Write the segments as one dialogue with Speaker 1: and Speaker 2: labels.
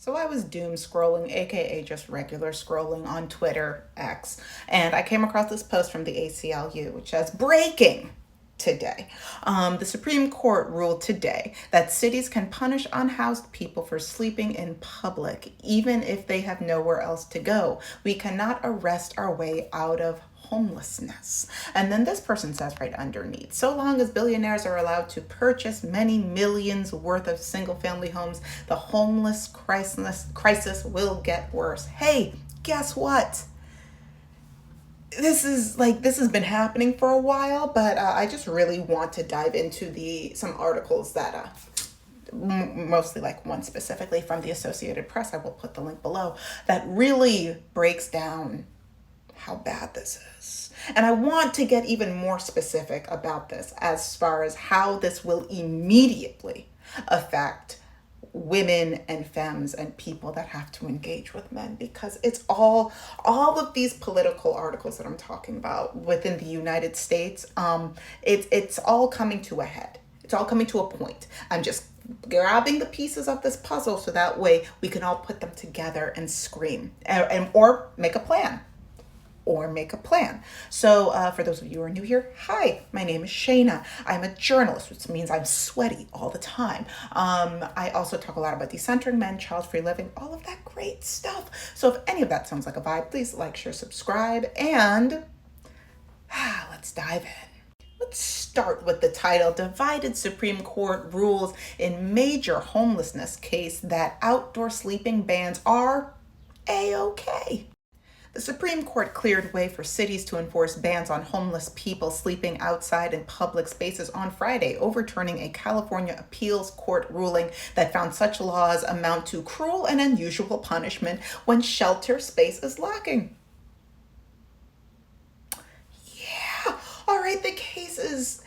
Speaker 1: So I was doom scrolling, aka just regular scrolling on Twitter, X, and I came across this post from the ACLU, which says, breaking today. The Supreme Court ruled today that cities can punish unhoused people for sleeping in public, even if they have nowhere else to go. We cannot arrest our way out of homelessness. And then this person says right underneath, so long as billionaires are allowed to purchase many millions worth of single family homes, the homeless crisis will get worse. Hey, guess what? This has been happening for a while, but I just really want to dive into some articles that mostly like one specifically from the Associated Press. I will put the link below, that really breaks down how bad this is. And I want to get even more specific about this as far as how this will immediately affect women and femmes and people that have to engage with men, because it's all of these political articles that I'm talking about within the United States, it's all coming to a head. It's all coming to a point. I'm just grabbing the pieces of this puzzle so that way we can all put them together and scream or make a plan. So for those of you who are new here, hi, my name is Shayna. I'm a journalist, which means I'm sweaty all the time. I also talk a lot about decentering men, child-free living, all of that great stuff. So if any of that sounds like a vibe, please like, share, subscribe, and let's dive in. Let's start with the title, Divided Supreme Court Rules in Major Homelessness Case That Outdoor Sleeping Bans Are A-OK. The Supreme Court cleared way for cities to enforce bans on homeless people sleeping outside in public spaces on Friday, overturning a California appeals court ruling that found such laws amount to cruel and unusual punishment when shelter space is lacking. Yeah, all right, the case is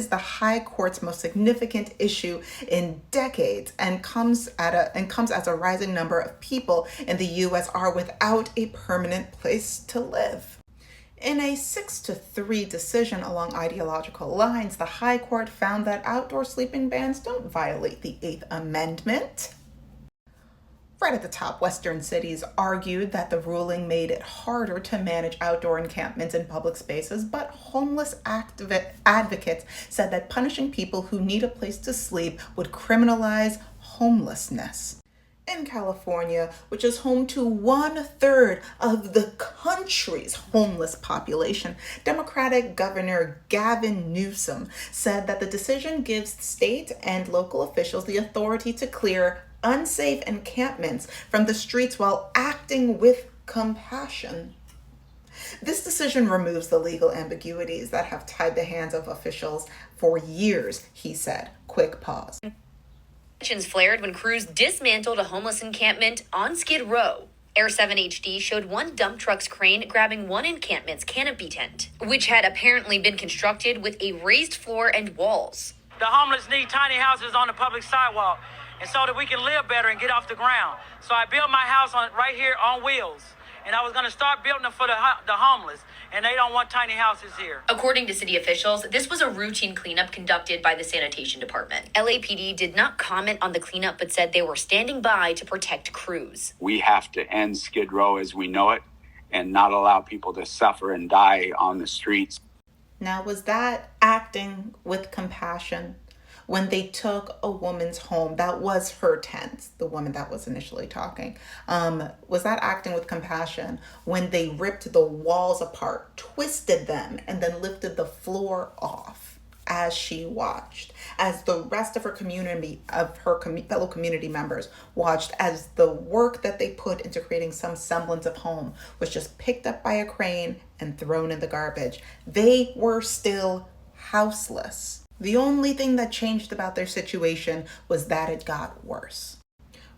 Speaker 1: the High Court's most significant issue in decades and comes as a rising number of people in the U.S. are without a permanent place to live. In a 6-3 decision along ideological lines, the High Court found that outdoor sleeping bans don't violate the Eighth Amendment. Right at the top, Western cities argued that the ruling made it harder to manage outdoor encampments in public spaces, but homeless advocates said that punishing people who need a place to sleep would criminalize homelessness. In California, which is home to 1/3 of the country's homeless population, Democratic Governor Gavin Newsom said that the decision gives state and local officials the authority to clear unsafe encampments from the streets while acting with compassion. This decision removes the legal ambiguities that have tied the hands of officials for years, he said. Quick pause.
Speaker 2: Tensions flared when crews dismantled a homeless encampment on Skid Row. Air 7 HD showed one dump truck's crane grabbing one encampment's canopy tent, which had apparently been constructed with a raised floor and walls.
Speaker 3: The homeless need tiny houses on the public sidewalk, and so that we can live better and get off the ground. So I built my house right here on wheels, and I was going to start building them for the homeless, and they don't want tiny houses here.
Speaker 2: According to city officials, this was a routine cleanup conducted by the sanitation department. LAPD did not comment on the cleanup, but said they were standing by to protect crews.
Speaker 4: We have to end Skid Row as we know it and not allow people to suffer and die on the streets.
Speaker 1: Now, was that acting with compassion? When they took a woman's home, that was her tent, the woman that was initially talking, was that acting with compassion when they ripped the walls apart, twisted them, and then lifted the floor off as she watched, as the rest of her community, fellow community members watched, as the work that they put into creating some semblance of home was just picked up by a crane and thrown in the garbage? They were still houseless. The only thing that changed about their situation was that it got worse.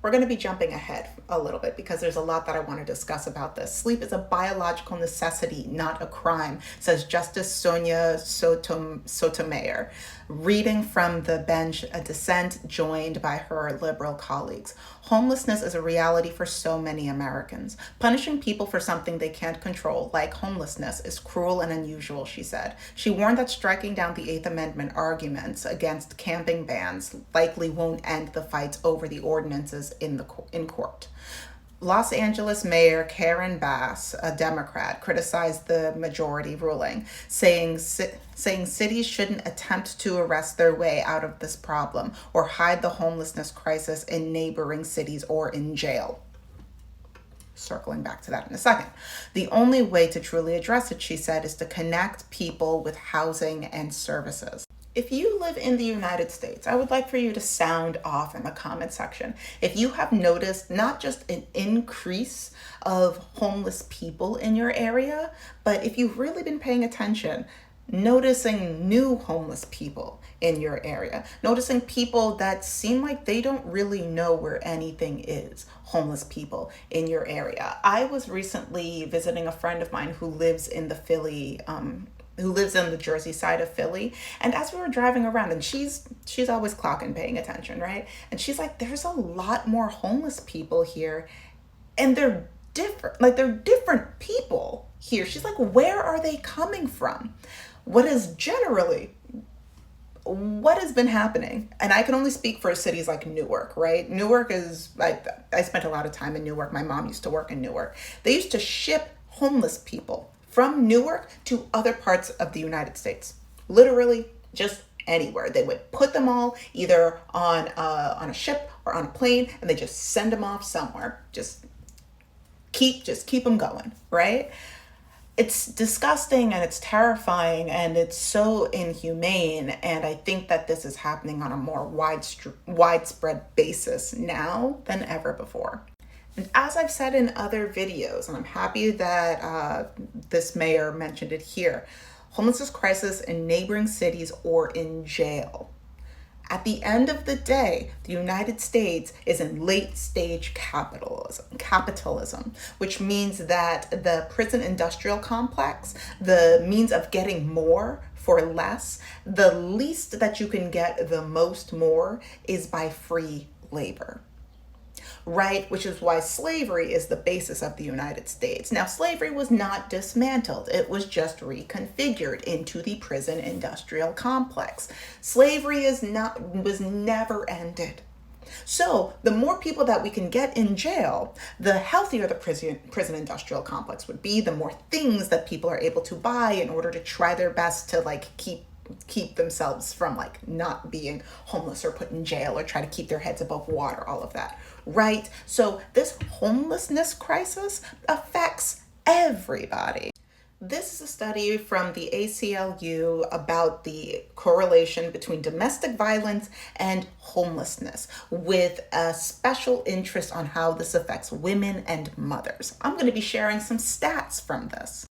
Speaker 1: We're going to be jumping ahead a little bit because there's a lot that I want to discuss about this. Sleep is a biological necessity, not a crime, says Justice Sonia Sotomayor. reading from the bench a dissent joined by her liberal colleagues. Homelessness is a reality for so many Americans. Punishing people for something they can't control, like homelessness, is cruel and unusual, she said. She warned that striking down the Eighth Amendment arguments against camping bans likely won't end the fights over the ordinances in court. Los Angeles Mayor Karen Bass, a Democrat, criticized the majority ruling, saying cities shouldn't attempt to arrest their way out of this problem or hide the homelessness crisis in neighboring cities or in jail. Circling back to that in a second. The only way to truly address it, she said, is to connect people with housing and services. If you live in the United States, I would like for you to sound off in the comment section. If you have noticed not just an increase of homeless people in your area, but if you've really been paying attention, noticing new homeless people in your area, noticing people that seem like they don't really know where anything is, homeless people in your area. I was recently visiting a friend of mine who lives in who lives in the Jersey side of Philly. And as we were driving around, and she's always clocking, paying attention, right? And she's like, there's a lot more homeless people here, and they're different. Like, they're different people here. She's like, where are they coming from? What has been happening? And I can only speak for cities like Newark, right? Newark is, like, I spent a lot of time in Newark. My mom used to work in Newark. They used to ship homeless people from Newark to other parts of the United States. Literally just anywhere. They would put them all either on a ship or on a plane, and they just send them off somewhere. Just keep them going, right? It's disgusting and it's terrifying and it's so inhumane. And I think that this is happening on a more widespread basis now than ever before. And as I've said in other videos, and I'm happy that this mayor mentioned it here, homelessness crisis in neighboring cities or in jail. At the end of the day, the United States is in late stage capitalism, which means that the prison industrial complex, the means of getting more for less, the least that you can get the most more is by free labor. Right? Which is why slavery is the basis of the United States. Now, slavery was not dismantled. It was just reconfigured into the prison industrial complex. Slavery was never ended. So the more people that we can get in jail, the healthier the prison industrial complex would be, the more things that people are able to buy in order to try their best to keep themselves from not being homeless or put in jail or try to keep their heads above water, all of that, right? So this homelessness crisis affects everybody. This is a study from the ACLU about the correlation between domestic violence and homelessness, with a special interest on how this affects women and mothers. I'm going to be sharing some stats from this.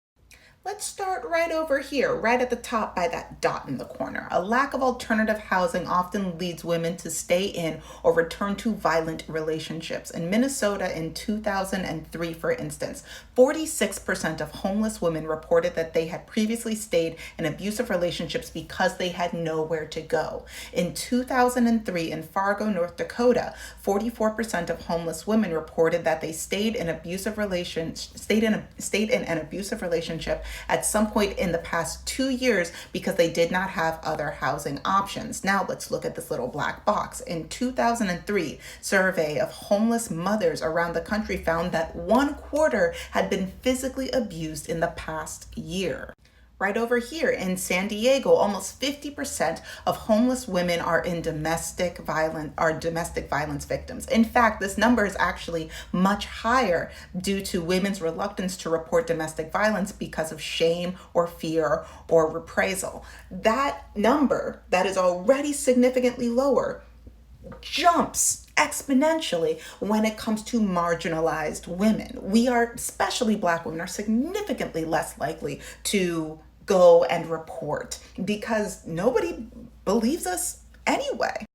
Speaker 1: Let's start right over here, right at the top by that dot in the corner. A lack of alternative housing often leads women to stay in or return to violent relationships. In Minnesota in 2003, for instance, 46% of homeless women reported that they had previously stayed in abusive relationships because they had nowhere to go. In 2003, in Fargo, North Dakota, 44% of homeless women reported that they stayed in an abusive relationship at some point in the past 2 years because they did not have other housing options. Now let's look at this little black box. In 2003, survey of homeless mothers around the country found that 1/4 had been physically abused in the past year. Right over here in San Diego, almost 50% of homeless women are domestic violence victims. In fact, this number is actually much higher due to women's reluctance to report domestic violence because of shame or fear or reprisal. That number that is already significantly lower jumps exponentially when it comes to marginalized women. We are, especially Black women, are significantly less likely to go and report because nobody believes us anyway.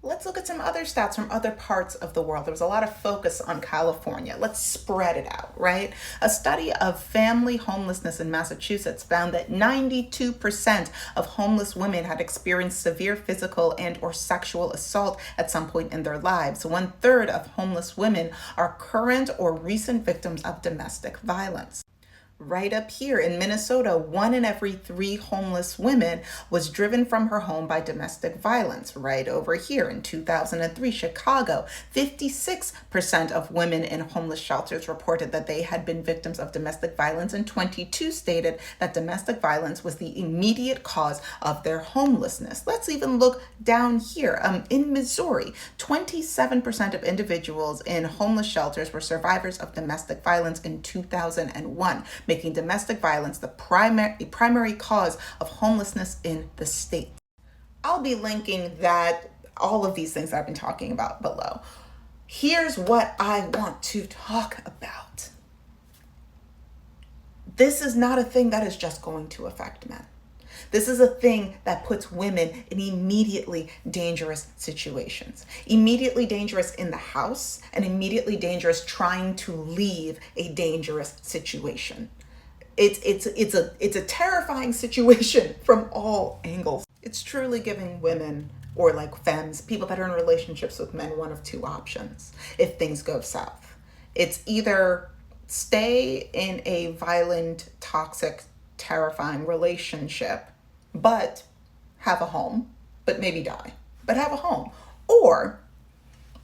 Speaker 1: Let's look at some other stats from other parts of the world. There was a lot of focus on California. Let's spread it out, right? A study of family homelessness in Massachusetts found that 92% of homeless women had experienced severe physical and or sexual assault at some point in their lives. 1/3 of homeless women are current or recent victims of domestic violence. Right up here in Minnesota, 1 in every 3 homeless women was driven from her home by domestic violence. Right over here in 2003, Chicago, 56% of women in homeless shelters reported that they had been victims of domestic violence, and 22 stated that domestic violence was the immediate cause of their homelessness. Let's even look down here. In Missouri, 27% of individuals in homeless shelters were survivors of domestic violence in 2001. Making domestic violence the primary cause of homelessness in the state. I'll be linking all of these things that I've been talking about below. Here's what I want to talk about. This is not a thing that is just going to affect men. This is a thing that puts women in immediately dangerous situations. Immediately dangerous in the house and immediately dangerous trying to leave a dangerous situation. It's a terrifying situation from all angles. It's truly giving women, or like femmes, people that are in relationships with men, one of two options if things go south. It's either stay in a violent, toxic, terrifying relationship, but have a home, but maybe die, but have a home, or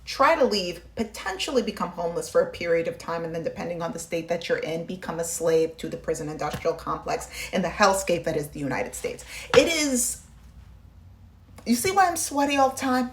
Speaker 1: try to leave, potentially become homeless for a period of time, and then depending on the state that you're in, become a slave to the prison industrial complex in the hellscape that is the United States. It is, you see why I'm sweaty all the time?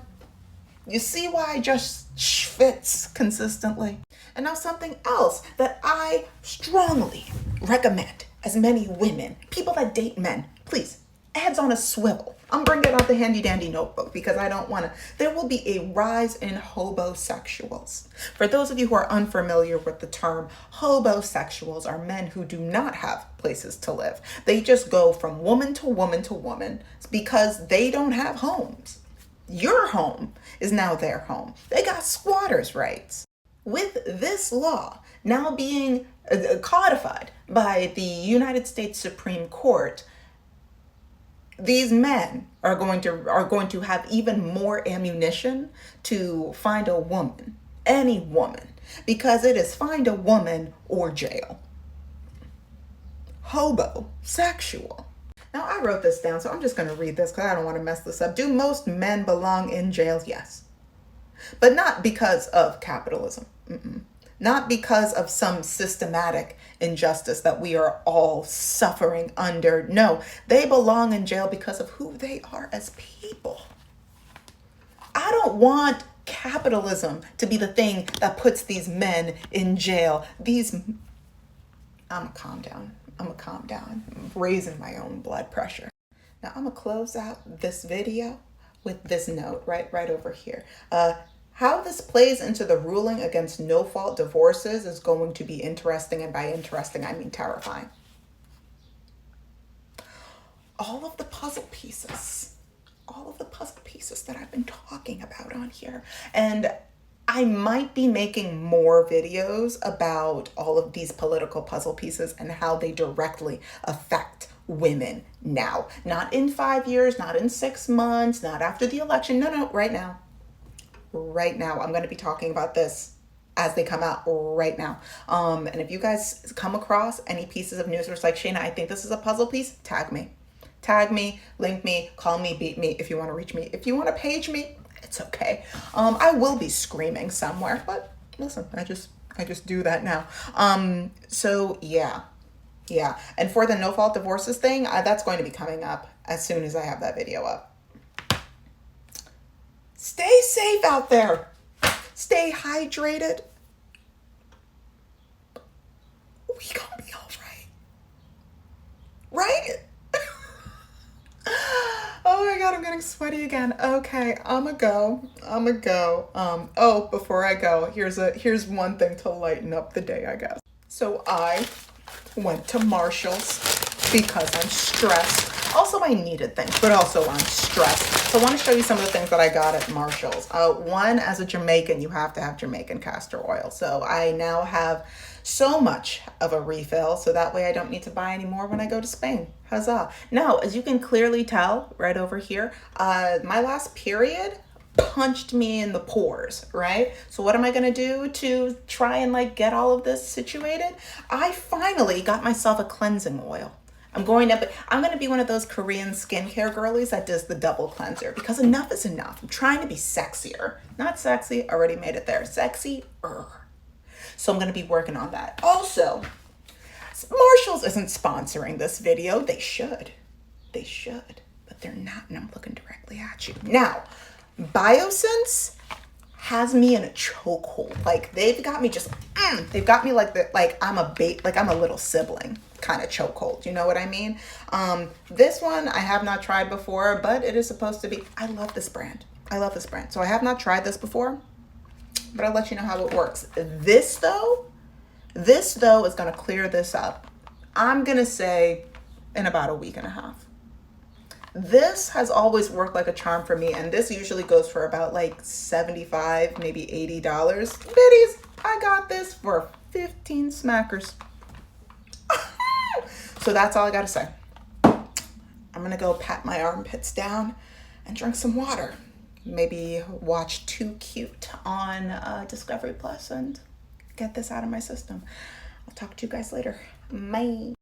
Speaker 1: You see why I just schwitz consistently? And now something else that I strongly recommend as many women, people that date men, please, heads on a swivel. I'm bringing out the handy dandy notebook because I don't want to. There will be a rise in hobosexuals. For those of you who are unfamiliar with the term, hobosexuals are men who do not have places to live. They just go from woman to woman to woman because they don't have homes. Your home is now their home. They got squatters' rights. With this law now being codified by the United States Supreme Court, these men are going to have even more ammunition to find a woman, any woman, because it is find a woman or jail. Hobosexual. Now I wrote this down, so I'm just going to read this because I don't want to mess this up. Do most men belong in jail? Yes. But not because of capitalism. Not because of some systematic injustice that we are all suffering under. No, they belong in jail because of who they are as people. I don't want capitalism to be the thing that puts these men in jail. I'm gonna calm down. I'm raising my own blood pressure. Now I'm gonna close out this video with this note right over here. How this plays into the ruling against no-fault divorces is going to be interesting, and by interesting, I mean terrifying. All of the puzzle pieces that I've been talking about on here, and I might be making more videos about all of these political puzzle pieces and how they directly affect women now. Not in 5 years, not in 6 months, not after the election. No, right now. Right now, I'm going to be talking about this as they come out right now. And if you guys come across any pieces of news where it's like, Shayna, I think this is a puzzle piece, tag me, link me, call me, beat me if you want to reach me. If you want to page me, it's okay. I will be screaming somewhere, but listen, I just do that now. So yeah. And for the no-fault divorces thing, that's going to be coming up as soon as I have that video up. Stay safe out there. Stay hydrated. We gonna be all right. Right? Oh my God, I'm getting sweaty again. Okay, I'ma go. Before I go, here's one thing to lighten up the day, I guess. So I went to Marshall's because I'm stressed. Also, I needed things, but also I'm stressed. So I want to show you some of the things that I got at Marshall's. One, as a Jamaican, you have to have Jamaican castor oil. So I now have so much of a refill, so that way I don't need to buy any more when I go to Spain. Huzzah. Now, as you can clearly tell right over here, my last period punched me in the pores, right? So what am I gonna do to try and like get all of this situated? I finally got myself a cleansing oil. I'm going to be one of those Korean skincare girlies that does the double cleanser, because enough is enough. I'm trying to be sexier. Not sexy, already made it there. Sexy. So I'm going to be working on that. Also, Marshall's isn't sponsoring this video. They should. They should, but they're not, and I'm looking directly at you. Now, Biosense has me in a chokehold. Like they've got me just, they've got me like I'm a little sibling kind of chokehold. You know what I mean? This one I have not tried before, but it is supposed to be, I love this brand. I love this brand. So I have not tried this before, but I'll let you know how it works. This though is going to clear this up. I'm going to say in about a week and a half. This has always worked like a charm for me, and this usually goes for about like $75, maybe $80. Biddies, I got this for 15 smackers. So that's all I gotta say. I'm gonna go pat my armpits down and drink some water. Maybe watch Too Cute on Discovery Plus and get this out of my system. I'll talk to you guys later. Bye.